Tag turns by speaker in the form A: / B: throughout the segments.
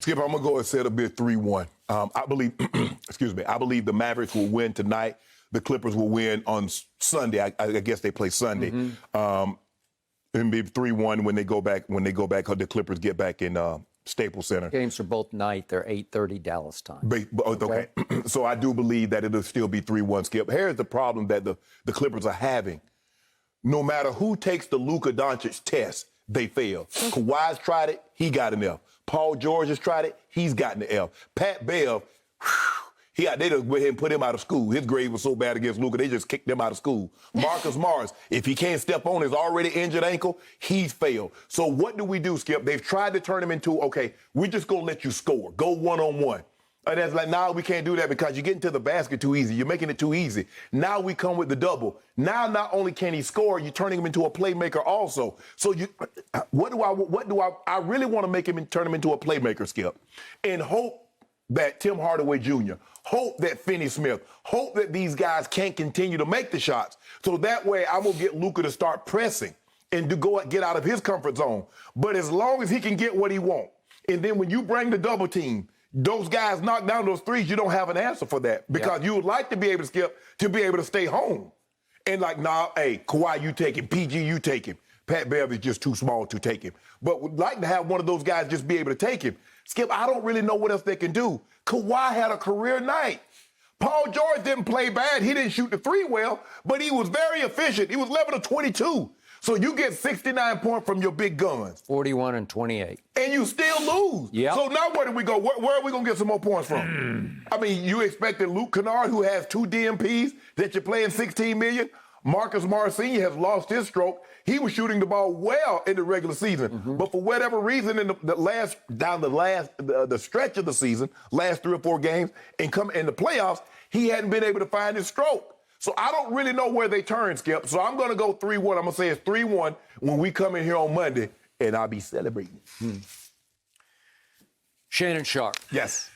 A: Skip, I'm going to go and say it'll be a 3-1. I believe, I believe the Mavericks will win tonight. The Clippers will win on Sunday. I guess they play Sunday. And be 3-1 when they go back. Because the Clippers get back in Staples Center.
B: Games are both night. They're 8:30 Dallas time.
A: Okay. So I do believe that it'll still be 3-1, Skip. Here's the problem that the Clippers are having. No matter who takes the Luka Doncic test, they fail. Kawhi's tried it. He got an F. Paul George has tried it. He's gotten an F. Pat Bev, they just went ahead and put him out of school. His grade was so bad against Luka, they just kicked him out of school. Marcus Morris, if he can't step on his already injured ankle, he's failed. So what do we do, Skip? They've tried to turn him into, okay, we're just going to let you score. Go one-on-one. And that's like, now we can't do that because you're getting to the basket too easy. You're making it too easy. Now we come with the double. Now not only can he score, you're turning him into a playmaker also. So I really want to make him turn him into a playmaker, Skip, and hope that Tim Hardaway Jr., hope that Finney Smith, hope that these guys can't continue to make the shots. So that way I'm going to get Luka to start pressing and to go get out of his comfort zone. But as long as he can get what he wants, and then when you bring the double team, those guys knock down those threes, you don't have an answer for that because you would like to be able to, Skip, to be able to stay home. And like, nah, hey, Kawhi, you take him. PG, you take him. Pat Bev is just too small to take him. But would like to have one of those guys just be able to take him. Skip, I don't really know what else they can do. Kawhi had a career night. Paul George didn't play bad. He didn't shoot the three well, but he was very efficient. He was 11 of 22. So you get 69 points from your big guns.
B: 41 and 28.
A: And you still lose.
B: Yep.
A: So now where do we go? Where are we going to get some more points from? I mean, you expected Luke Kennard, who has 2 DMPs, that you're playing $16 million. Marcus Morris Sr. has lost his stroke. He was shooting the ball well in the regular season. But for whatever reason, in the stretch of the season, last 3 or 4 games, and come in the playoffs, he hadn't been able to find his stroke. So I don't really know where they turn, Skip. So I'm going to go 3-1. I'm going to say it's 3-1 when we come in here on Monday, and I'll be celebrating.
B: Shannon Sharpe.
A: Yes.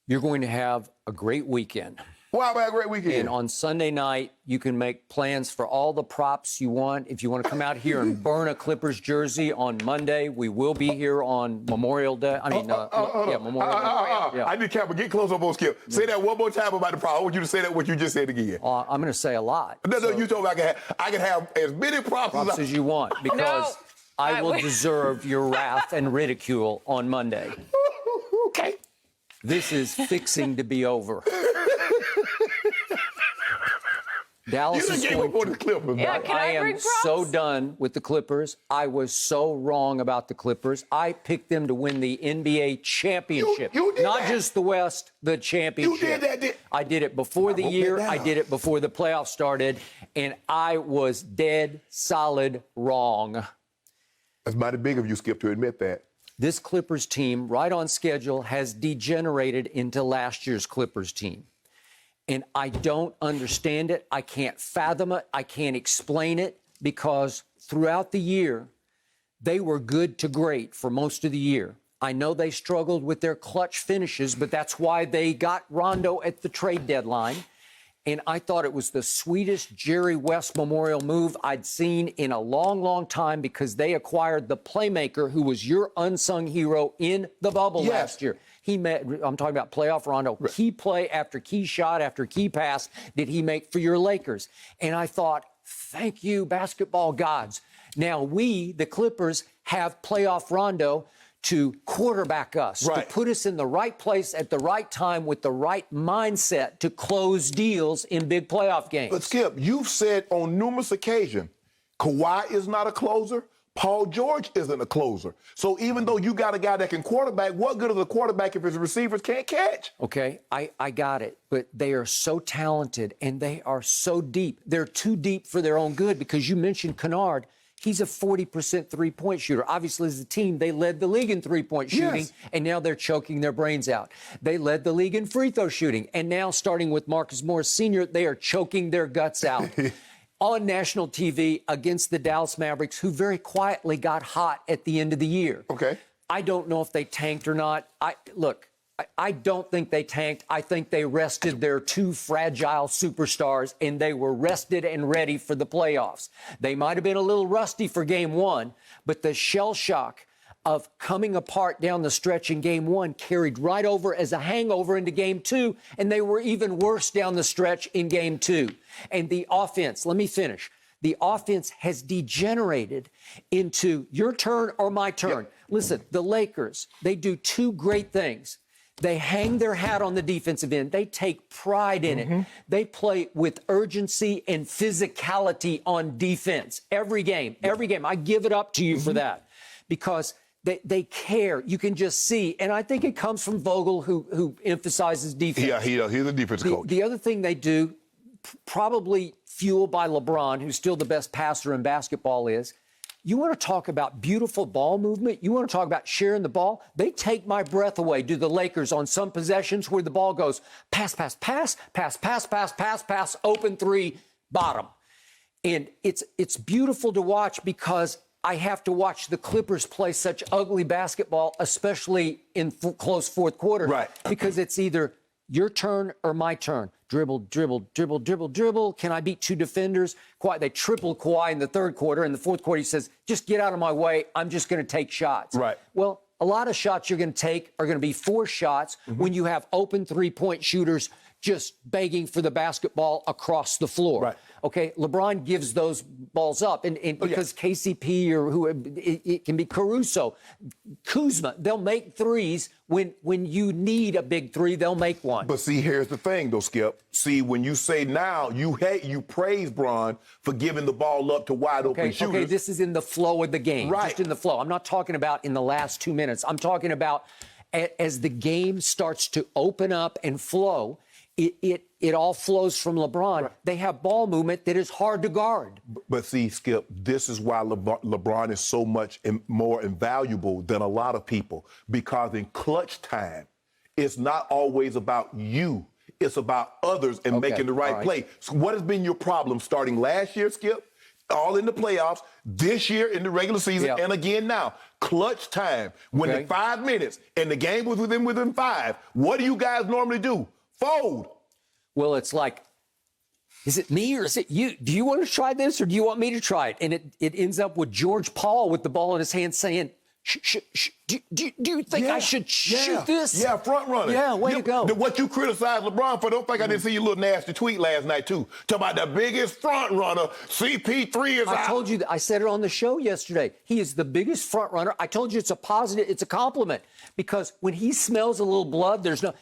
B: You're going to have a great weekend.
A: Well, have a great weekend.
B: And on Sunday night, you can make plans for all the props you want. If you want to come out here and burn a Clippers jersey on Monday, we will be here on Memorial Day. I mean, Memorial Day.
A: I need Kappa. Get close up on Skip. Say that one more time about the prop. I want you to say that what you just said again.
B: I'm going to say a lot.
A: No, you told me I can have as many props
B: as you want because I will deserve your wrath and ridicule on Monday.
A: Okay.
B: This is fixing to be over. Dallas is going to...
A: the Clippers.
C: Yeah,
B: I am so done with the Clippers. I was so wrong about the Clippers. I picked them to win the NBA championship.
A: You did
B: Not
A: that.
B: Just the West, the championship.
A: You did that.
B: I did it before the year. I did it before the playoffs started. And I was dead solid wrong.
A: That's mighty big of you, Skip, to admit that.
B: This Clippers team, right on schedule, has degenerated into last year's Clippers team. And I don't understand it. I can't fathom it. I can't explain it because throughout the year, they were good to great for most of the year. I know they struggled with their clutch finishes, but that's why they got Rondo at the trade deadline. And I thought it was the sweetest Jerry West Memorial move I'd seen in a long, long time because they acquired the playmaker who was your unsung hero in the bubble last year. I'm talking about playoff Rondo. Right. Key play after key shot after key pass did he make for your Lakers. And I thought, thank you, basketball gods. Now we, the Clippers, have playoff Rondo to quarterback us, to put us in the right place at the right time with the right mindset to close deals in big playoff games.
A: But, Skip, you've said on numerous occasions, Kawhi is not a closer. Paul George isn't a closer. So even though you got a guy that can quarterback, what good is a quarterback if his receivers can't catch?
B: Okay, I got it. But they are so talented and they are so deep. They're too deep for their own good because you mentioned Kennard. He's a 40% three-point shooter. Obviously, as a team, they led the league in three-point shooting, and now they're choking their brains out. They led the league in free-throw shooting, and now, starting with Marcus Morris Sr., they are choking their guts out. On national TV against the Dallas Mavericks, who very quietly got hot at the end of the year.
A: Okay.
B: I don't know if they tanked or not. I don't think they tanked. I think they rested their 2 fragile superstars, and they were rested and ready for the playoffs. They might have been a little rusty for game 1, but the shell shock of coming apart down the stretch in game one carried right over as a hangover into game two, and they were even worse down the stretch in game two. And the offense, let me finish. The offense has degenerated into your turn or my turn. Yep. Listen, the Lakers, they do two great things. They hang their hat on the defensive end. They take pride in it. They play with urgency and physicality on defense every game. Every game. I give it up to you for that because they care. You can just see. And I think it comes from Vogel, who emphasizes defense.
A: Yeah, he's a defense coach.
B: The other thing they do, probably fueled by LeBron, who's still the best passer in basketball, is you want to talk about beautiful ball movement? You want to talk about sharing the ball? They take my breath away, do the Lakers, on some possessions where the ball goes pass, pass, pass, pass, pass, pass, pass, pass, open three, bottom. And it's beautiful to watch because I have to watch the Clippers play such ugly basketball, especially in close fourth quarter.
A: Right.
B: Because it's either your turn or my turn. Dribble, dribble, dribble, dribble, dribble. Can I beat two defenders? They tripled Kawhi in the third quarter. In the fourth quarter, he says, just get out of my way. I'm just going to take shots.
A: Right.
B: Well, a lot of shots you're going to take are going to be forced shots when you have open three-point shooters just begging for the basketball across the floor. Right. Okay, LeBron gives those balls up, and because KCP or who it can be Caruso, Kuzma, they'll make threes when you need a big three, they'll make one.
A: But see, here's the thing, though, Skip. See, when you say now, you praise Bron for giving the ball up to wide open shooters.
B: Okay, this is in the flow of the game,
A: right?
B: Just in the flow. I'm not talking about in the last 2 minutes. I'm talking about as the game starts to open up and flow. It all flows from LeBron. Right. They have ball movement that is hard to guard.
A: But see, Skip, this is why LeBron is so much more invaluable than a lot of people. Because in clutch time, it's not always about you. It's about others and making the right play. So what has been your problem starting last year, Skip? All in the playoffs, this year in the regular season, and again now. Clutch time. When the 5 minutes and the game was within 5, what do you guys normally do? Fold.
B: Well, it's like, is it me or is it you? Do you want to try this or do you want me to try it? And it ends up with George Paul with the ball in his hand saying, do you think I should shoot this?
A: Yeah, front runner.
B: Yeah, way to go.
A: What you criticized LeBron for, don't think I didn't see your little nasty tweet last night, too. Talking about the biggest front runner, CP3 is out.
B: I told you that. I said it on the show yesterday. He is the biggest front runner. I told you it's a positive, it's a compliment. Because when he smells a little blood, there's no...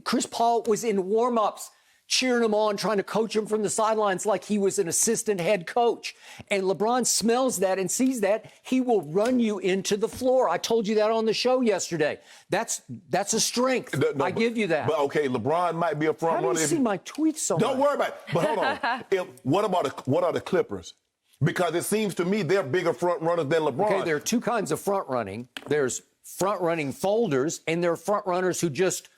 B: Chris Paul was in warm-ups cheering him on, trying to coach him from the sidelines like he was an assistant head coach. And LeBron smells that and sees that. He will run you into the floor. I told you that on the show yesterday. That's a strength. I give you that.
A: But, okay, LeBron might be a front runner.
B: How do you see my tweets so much?
A: Don't worry about it. But hold on. What are the Clippers? Because it seems to me they're bigger front runners than LeBron.
B: Okay, there are two kinds of front running. There's front running folders, and there are front runners who just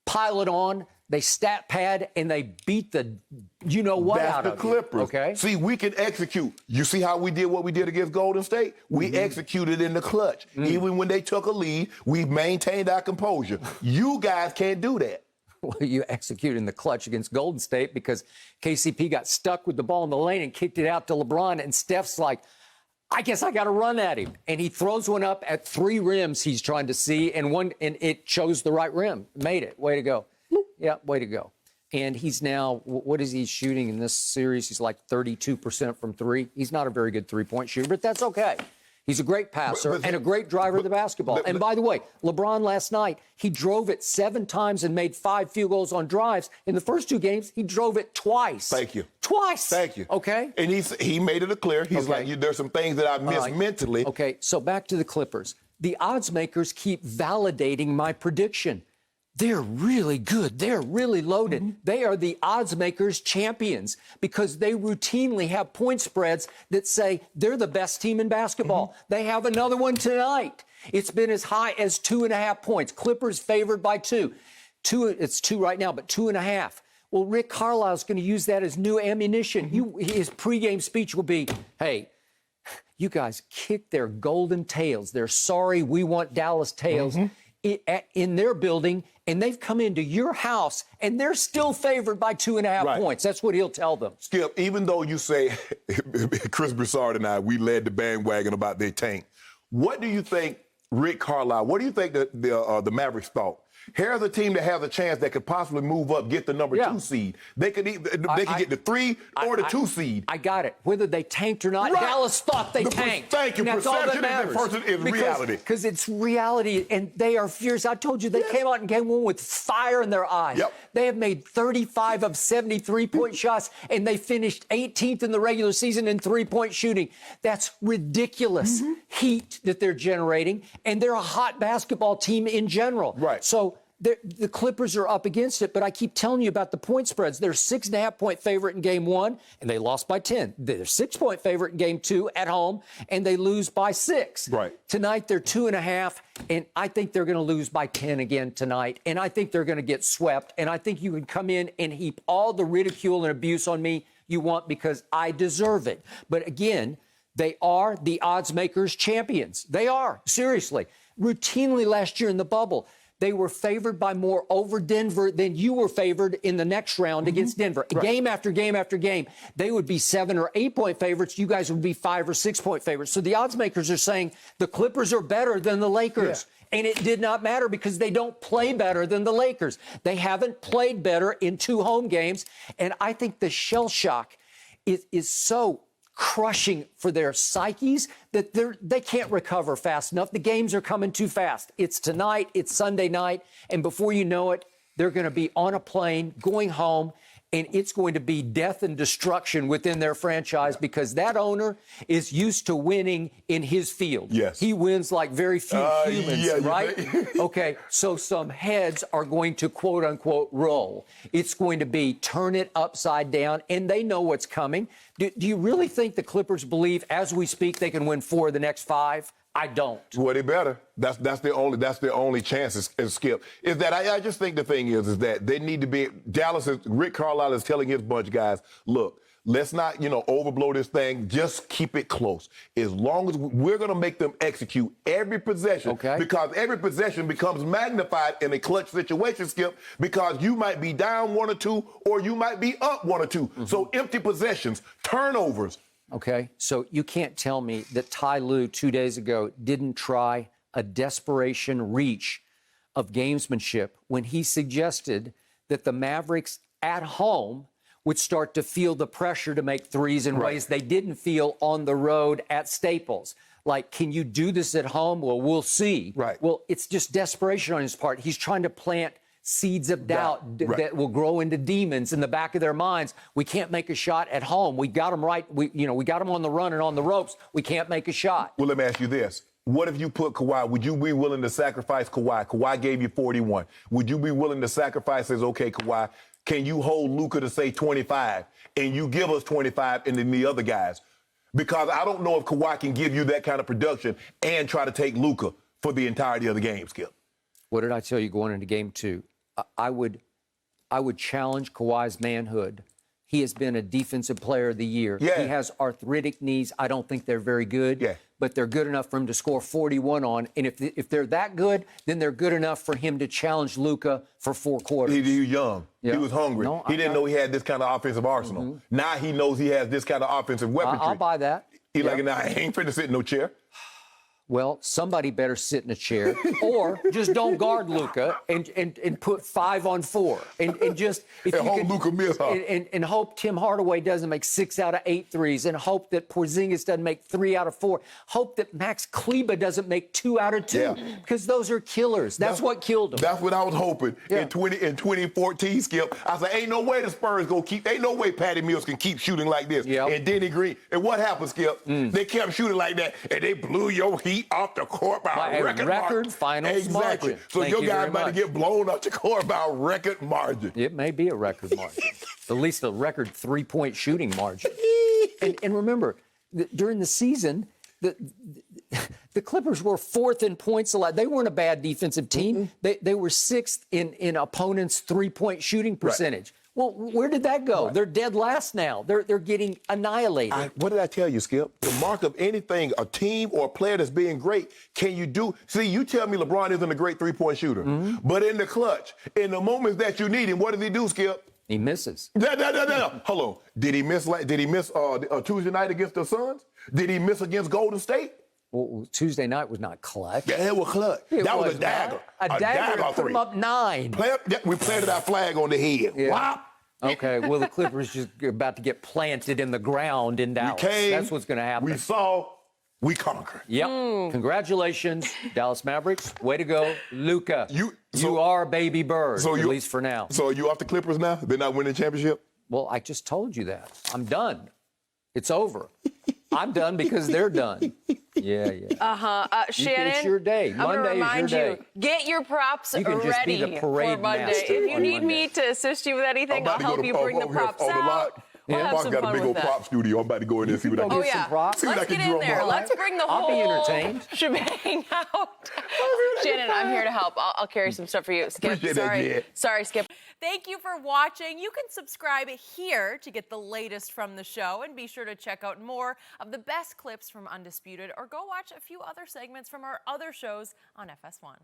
B: pile it on. They stat pad and they beat the you-know-what out of you.
A: That's the Clippers.
B: Okay.
A: See, we can execute. You see how we did what we did against Golden State? We executed in the clutch. Even when they took a lead, we maintained our composure. You guys can't do that.
B: Well, you executed in the clutch against Golden State because KCP got stuck with the ball in the lane and kicked it out to LeBron, and Steph's like, I guess I got to run at him. And he throws one up at 3 rims he's trying to see, and it chose the right rim. Made it. Way to go. Yeah, way to go. And he's now, what is he shooting in this series? He's like 32% from 3. He's not a very good three-point shooter, but that's okay. He's a great passer and a great driver of the basketball. And by the way, LeBron last night, he drove it 7 times and made 5 field goals on drives. In the first 2 games, he drove it twice.
A: Thank you.
B: Twice.
A: Thank you.
B: Okay.
A: And he made it clear. He's like, there's some things that I missed mentally.
B: Okay, so back to the Clippers. The odds makers keep validating my prediction. They're really good. They're really loaded. They are the odds makers champions because they routinely have point spreads that say they're the best team in basketball. They have another one tonight. It's been as high as 2.5 points. Clippers favored by 2. It's 2 right now, but 2.5. Well, Rick Carlisle's going to use that as new ammunition. His pregame speech will be, hey, you guys kick their golden tails. They're sorry, we want Dallas tails in their building, and they've come into your house, and they're still favored by 2.5 points. That's what he'll tell them.
A: Skip, even though you say Chris Broussard and I, we led the bandwagon about their tank, what do you think Rick Carlisle, what do you think the Mavericks thought? Here's a team that has a chance that could possibly move up, get the number 2 seed. They could get the 3 or the 2 seed.
B: I got it. Whether they tanked or not,
A: Right.
B: Dallas thought they tanked.
A: Thank you.
B: And that's all that
A: Perception
B: matters.
A: is reality.
B: Because it's reality, and they are fierce. I told you, they came out in game 1 with fire in their eyes.
A: Yep.
B: They have made 35 of 73-point shots, and they finished 18th in the regular season in three-point shooting. That's ridiculous heat that they're generating, and they're a hot basketball team in general.
A: Right.
B: So the Clippers are up against it, but I keep telling you about the point spreads. They're 6.5-point favorite in game 1, and they lost by 10. They're 6-point favorite in game 2 at home, and they lose by 6.
A: Right.
B: Tonight, they're 2.5, and I think they're going to lose by 10 again tonight, and I think they're going to get swept, and I think you can come in and heap all the ridicule and abuse on me you want because I deserve it. But again, they are the odds makers champions. They are, seriously. Routinely last year in the bubble, they were favored by more over Denver than you were favored in the next round against Denver. Right. Game after game after game, they would be 7 or 8-point favorites. You guys would be 5 or 6-point favorites. So the odds makers are saying the Clippers are better than the Lakers. Yeah. And it did not matter because they don't play better than the Lakers. They haven't played better in 2 home games. And I think the shell shock is so crushing for their psyches that they can't recover fast enough. The games are coming too fast. It's tonight, it's Sunday night, and before you know it, they're going to be on a plane going home, and it's going to be death and destruction within their franchise because that owner is used to winning in his field.
A: Yes.
B: He wins like very few humans, right? Okay, so some heads are going to quote-unquote roll. It's going to be turn it upside down, and they know what's coming. Do you really think the Clippers believe, as we speak, they can win 4 of the next 5? I don't.
A: Well, they better. That's their only chance is Skip. Is that I just think the thing is that they need to be Rick Carlisle is telling his bunch guys, look, let's not, overblow this thing. Just keep it close. As long as we're going to make them execute every possession. Okay. Because every possession becomes magnified in a clutch situation, Skip, because you might be down 1 or 2 or you might be up 1 or 2. So empty possessions, turnovers.
B: Okay, so you can't tell me that Ty Lue 2 days ago didn't try a desperation reach of gamesmanship when he suggested that the Mavericks at home would start to feel the pressure to make threes in ways they didn't feel on the road at Staples. Like, can you do this at home? Well, we'll see. Right. Well, it's just desperation on his part. He's trying to plant seeds of doubt that will grow into demons in the back of their minds. We can't make a shot at home. We got them right. We got them on the run and on the ropes. We can't make a shot.
A: Well, let me ask you this. What if you put Kawhi? Would you be willing to sacrifice Kawhi? Kawhi gave you 41. Would you be willing to sacrifice as, okay, Kawhi, can you hold Luka to say 25 and you give us 25 and then the other guys? Because I don't know if Kawhi can give you that kind of production and try to take Luka for the entirety of the game, Skip.
B: What did I tell you going into game 2? I would challenge Kawhi's manhood. He has been a defensive player of the year. Yeah. He has arthritic knees. I don't think they're very good, but they're good enough for him to score 41 on. And if they're that good, then they're good enough for him to challenge Luka for 4 quarters.
A: He was young. Yeah. He was hungry. No, he didn't know he had this kind of offensive arsenal. Now he knows he has this kind of offensive weaponry.
B: I'll buy that.
A: He's like, nah, I ain't finna sit in no chair.
B: Well, somebody better sit in a chair or just don't guard Luka and put 5 on 4 and just
A: hold Luka miss
B: and hope Tim Hardaway doesn't make 6 out of 8 threes and hope that Porzingis doesn't make 3 out of 4. Hope that Max Kleber doesn't make 2 out of 2 because those are killers. That's what killed him.
A: That's what I was hoping in 2014, Skip. I said, ain't no way the Spurs ain't no way Patty Mills can keep shooting like this. Yep. And Denny Green. And what happened, Skip? They kept shooting like that and they blew your heat off the court by a record
B: finals margin.
A: So your guy about to get blown off the court by a record margin.
B: It may be a record margin. At least a record 3-point shooting margin. and remember, during the season, the Clippers were 4th in points allowed. They weren't a bad defensive team. They were 6th in opponents' 3-point shooting percentage. Well, where did that go? They're dead last now. They're getting annihilated.
A: What did I tell you, Skip? The mark of anything, a team or a player that's being great, can you do? See, you tell me LeBron isn't a great 3-point shooter, but in the clutch, in the moments that you need him, what does he do, Skip?
B: He misses.
A: No. Hold on. Did he miss Tuesday night against the Suns? Did he miss against Golden State?
B: Well, Tuesday night was not clutch.
A: Yeah, it was clutch. That was a dagger.
B: A dagger put
A: three.
B: them up 9.
A: We planted our flag on the head.
B: Yeah.
A: Wow.
B: Okay, well, the Clippers just about to get planted in the ground in Dallas. That's what's going to happen.
A: We saw, we conquered.
B: Yep. Congratulations, Dallas Mavericks. Way to go. Luka, you are a baby bird, at least for now.
A: So are you off the Clippers now? They're not winning the championship?
B: Well, I just told you that. I'm done. It's over. I'm done because they're done. Yeah.
C: Shannon,
B: it's your day. Monday is your day.
C: Get your props
B: You can just be
C: ready
B: the parade
C: for Monday.
B: master
C: If you
B: on
C: need
B: Monday.
C: me to assist you with anything, I'll help you bring the props out. We'll have
A: Mark's
C: some
A: got a
C: fun
A: big
C: with
A: old
C: that.
A: prop studio. I'm about to go in there and see what I can
B: get some props.
A: see what I
C: Let's
A: can
C: get
A: drum
C: in there.
A: up.
C: Let's bring the
B: I'll
C: whole
B: be entertained.
C: shebang out. Shannon, I'm here to help. I'll carry some stuff for you. Skip,
A: Appreciate that, Jen.
C: sorry, Skip.
D: Thank you for watching. You can subscribe here to get the latest from the show, and be sure to check out more of the best clips from Undisputed, or go watch a few other segments from our other shows on FS1.